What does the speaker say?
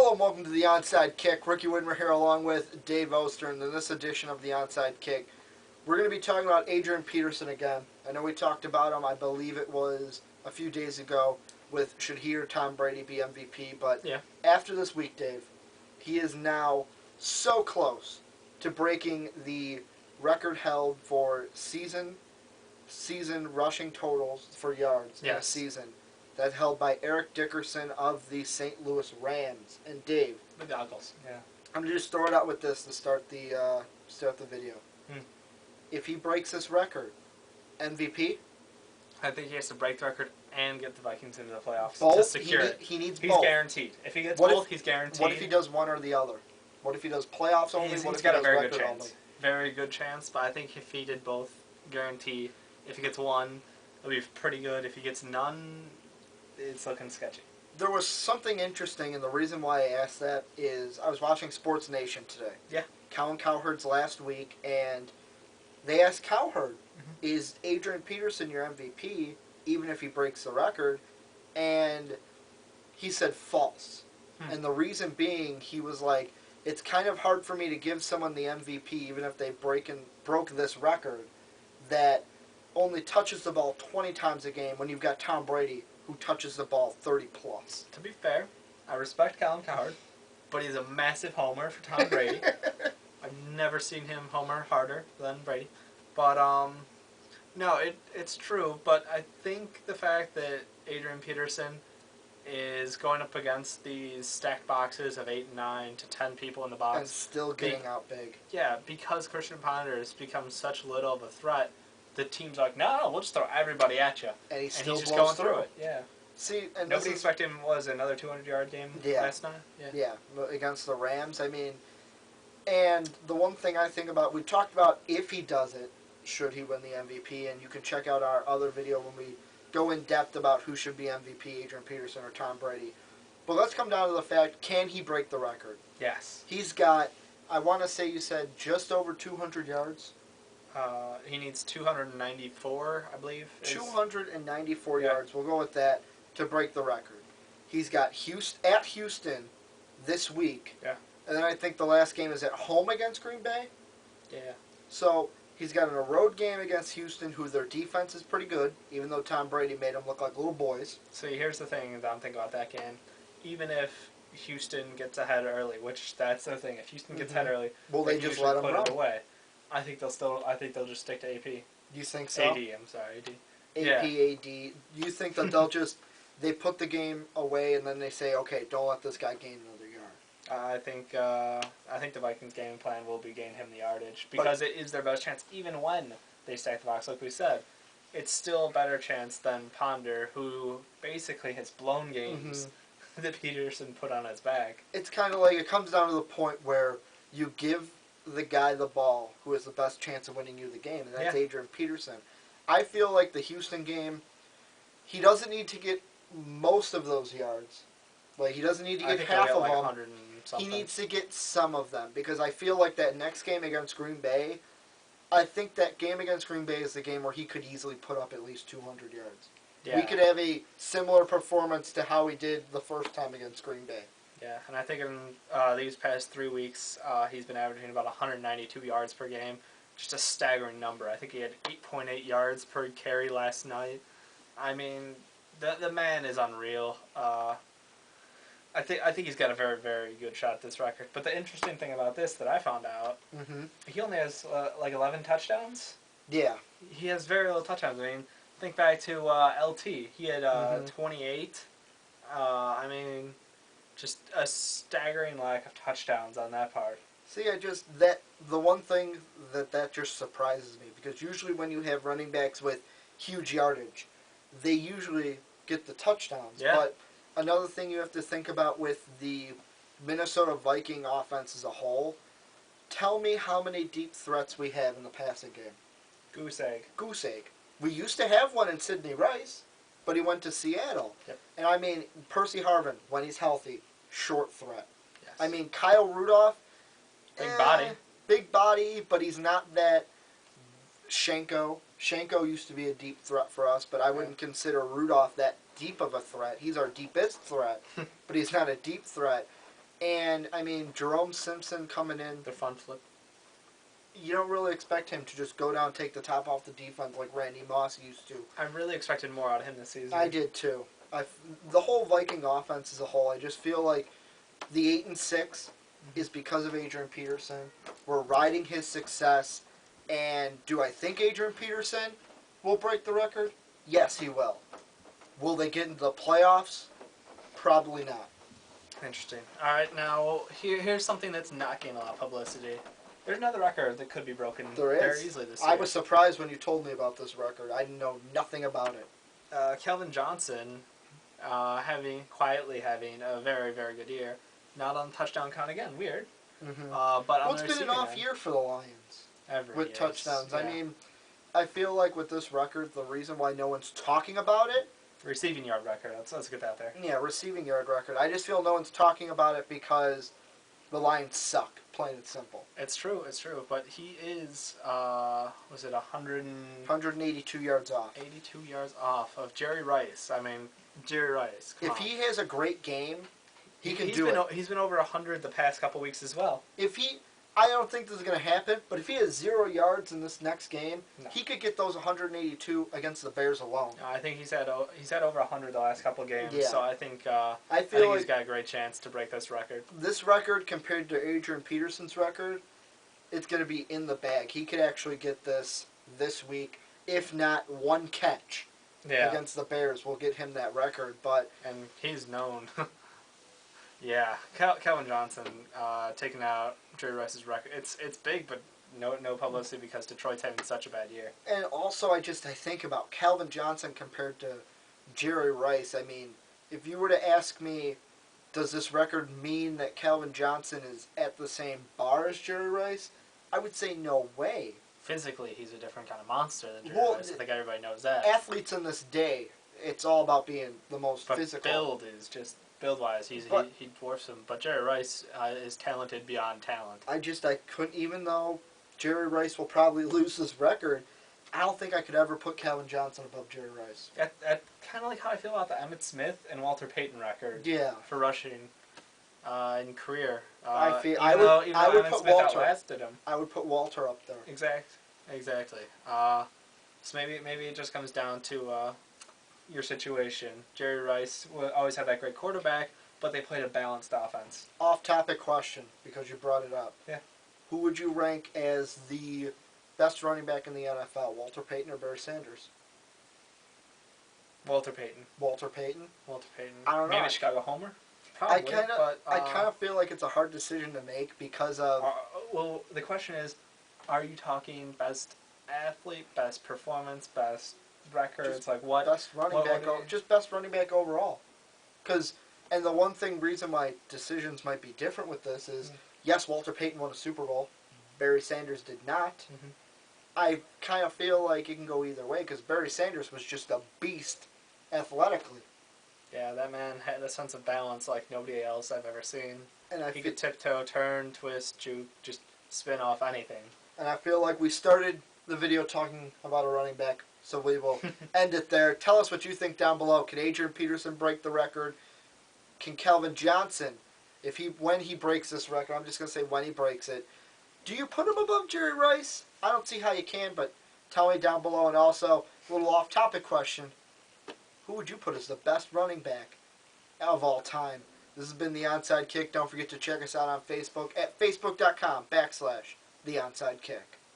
Hello and welcome to the Onside Kick. Ricky Widmer here along with Dave Oster, and in this edition of the Onside Kick, we're going to be talking about Adrian Peterson again. I know we talked about him, I believe it was a few days ago, with should he or Tom Brady be MVP, but after this week, Dave, he is now so close to breaking the record held for season rushing totals for yards in a season. That held by Eric Dickerson of the St. Louis Rams. And Dave, the goggles. Yeah. I'm gonna just throw it out with this to start the video. If he breaks this record, MVP. I think he has to break the record and get the Vikings into the playoffs Both? to secure it. He needs he's both. Guaranteed. If he gets both, he's guaranteed. What if he does one or the other? What if he does playoffs only? He's what if got he a does very good record chance. only? Very good chance, but I think if he did both, guarantee. If he gets one, it'll be pretty good. If he gets none, it's looking sketchy. There was something interesting, and the reason why I asked that is I was watching Sports Nation today. Yeah. Colin Cowherd's last week, and they asked Cowherd, is Adrian Peterson your MVP, even if he breaks the record? And he said false. And the reason being, he was like, it's kind of hard for me to give someone the MVP, even if they broke this record, that only touches the ball 20 times a game when you've got Tom Brady, who touches the ball 30 plus. To be fair, I respect Colin Cowherd, but he's a massive homer for Tom Brady. I've never seen him homer harder than Brady. But, no, it's true. But I think the fact that Adrian Peterson is going up against these stacked boxes of 8, 9 to 10 people in the box. And still getting out big. Yeah, because Christian Ponder has become such little of a threat, the team's like, no, we'll just throw everybody at you. And he's still just going through it. Yeah. See, and nobody expected him was another 200-yard game last night. Yeah, against the Rams. I mean, and the one thing I think about, we talked about if he does it, should he win the MVP, and you can check out our other video when we go in depth about who should be MVP, Adrian Peterson or Tom Brady. But let's come down to the fact, can he break the record? Yes. He's got, I want to say you said just over 200 yards. He needs 294, I believe. 294 yards, we'll go with that, to break the record. He's got Houston this week. Yeah. And then I think the last game is at home against Green Bay. Yeah. So he's got a road game against Houston, who their defense is pretty good, even though Tom Brady made them look like little boys. So here's the thing that I'm thinking about that game. Even if Houston gets ahead early, which that's the thing, if Houston gets ahead early, well, they just let them put run it away. I think they'll just stick to AP. You think so? AD, I'm sorry, AD. AD. You think that they'll just they put the game away and then they say, okay, don't let this guy gain another yard? I think the Vikings' game plan will be gain him the yardage because it is their best chance. Even when they stack the box, like we said, it's still a better chance than Ponder, who basically has blown games that Peterson put on his back. It's kind of like it comes down to the point where you give the guy the ball who has the best chance of winning you the game, and that's Adrian Peterson. I feel like the Houston game, he doesn't need to get most of those yards. Like, he doesn't need to get half of them. He needs to get some of them, because I feel like that next game against Green Bay, I think that game against Green Bay is the game where he could easily put up at least 200 yards. Yeah. We could have a similar performance to how he did the first time against Green Bay. Yeah, and I think in these past 3 weeks, he's been averaging about 192 yards per game. Just a staggering number. I think he had 8.8 yards per carry last night. I mean, the man is unreal. I think he's got a very, very good shot at this record. But the interesting thing about this that I found out, he only has like 11 touchdowns. Yeah. He has very little touchdowns. I mean, think back to LT. He had 28. I mean, just a staggering lack of touchdowns on that part. See, the one thing that just surprises me, because usually when you have running backs with huge yardage, they usually get the touchdowns. Yeah. But another thing you have to think about with the Minnesota Viking offense as a whole, tell me how many deep threats we have in the passing game. Goose egg. Goose egg. We used to have one in Sidney Rice, but he went to Seattle. Yep. And I mean, Percy Harvin, when he's healthy, short threat. Yes. I mean, Kyle Rudolph, big body, but he's not that Shenko. Shenko used to be a deep threat for us, but I wouldn't consider Rudolph that deep of a threat. He's our deepest threat, but he's not a deep threat. And, I mean, Jerome Simpson coming in, Their fun flip. you don't really expect him to just go down and take the top off the defense like Randy Moss used to. I really expected more out of him this season. I did too. The whole Viking offense as a whole, I just feel like the 8-6 is because of Adrian Peterson. We're riding his success, and do I think Adrian Peterson will break the record? Yes, he will. Will they get into the playoffs? Probably not. Interesting. All right, now here's something that's not getting a lot of publicity. There's another record that could be broken There very is. easily this year. I was surprised when you told me about this record. I know nothing about it. Calvin Johnson quietly having a very, very good year. Not on touchdown count again. Weird. Mm-hmm. But Well, on it's the been an receiving off end, year for the Lions with years. touchdowns. Yeah. I mean, I feel like with this record, the reason why no one's talking about it, Receiving yard record. Let's get that there. yeah, receiving yard record. I just feel no one's talking about it because the Lions suck, plain and simple. It's true. But he is, was it 182 yards off. 82 yards off of Jerry Rice. I mean, Jerry Rice. Come If on. he has a great game, he can He's do been it. He's been over 100 the past couple weeks as well. I don't think this is going to happen, but if he has 0 yards in this next game, No. he could get those 182 against the Bears alone. I think he's had over 100 the last couple games. Yeah. So I think I feel he's like got a great chance to break this record. this record compared to Adrian Peterson's record, it's going to be in the bag. He could actually get this week, if not one catch against the Bears will get him that record. But And he's known. Yeah, Calvin Johnson taking out Jerry Rice's record. It's big, but no publicity because Detroit's having such a bad year. and also I think about Calvin Johnson compared to Jerry Rice. I mean, if you were to ask me, does this record mean that Calvin Johnson is at the same bar as Jerry Rice? I would say no way. Physically, he's a different kind of monster than Jerry Well, Rice. I think everybody knows that. Athletes in this day, it's all about being the most But physical. build is just build-wise, he dwarfs him. But Jerry Rice is talented beyond talent. I couldn't, even though Jerry Rice will probably lose this record, I don't think I could ever put Calvin Johnson above Jerry Rice. That kind of like how I feel about the Emmitt Smith and Walter Payton record. Yeah. For rushing in career. I would Emmitt put Smith Walter. outlasted him. I would put Walter up there. Exactly. So maybe it just comes down to your situation. Jerry Rice always had that great quarterback, but they played a balanced offense. Off-topic question, because you brought it up. Yeah. Who would you rank as the best running back in the NFL, Walter Payton or Barry Sanders? Walter Payton. Walter Payton? I don't know. Maybe Chicago Homer? Probably, I kind of feel like it's a hard decision to make because of... well, the question is, are you talking best athlete, best performance, best records? Just like what? Best running back, just best running back overall. And the one reason my decisions might be different with this is, yes, Walter Payton won a Super Bowl. Barry Sanders did not. Mm-hmm. I kind of feel like it can go either way because Barry Sanders was just a beast athletically. Yeah, that man had a sense of balance like nobody else I've ever seen. And he could tiptoe, turn, twist, juke, just spin off anything. And I feel like we started the video talking about a running back, so we will end it there. Tell us what you think down below. Can Adrian Peterson break the record? Can Calvin Johnson, when he breaks this record, I'm just going to say when he breaks it, do you put him above Jerry Rice? I don't see how you can, but tell me down below. And also, a little off-topic question. Who would you put as the best running back of all time? This has been The Onside Kick. Don't forget to check us out on Facebook at facebook.com/TheOnsideKick.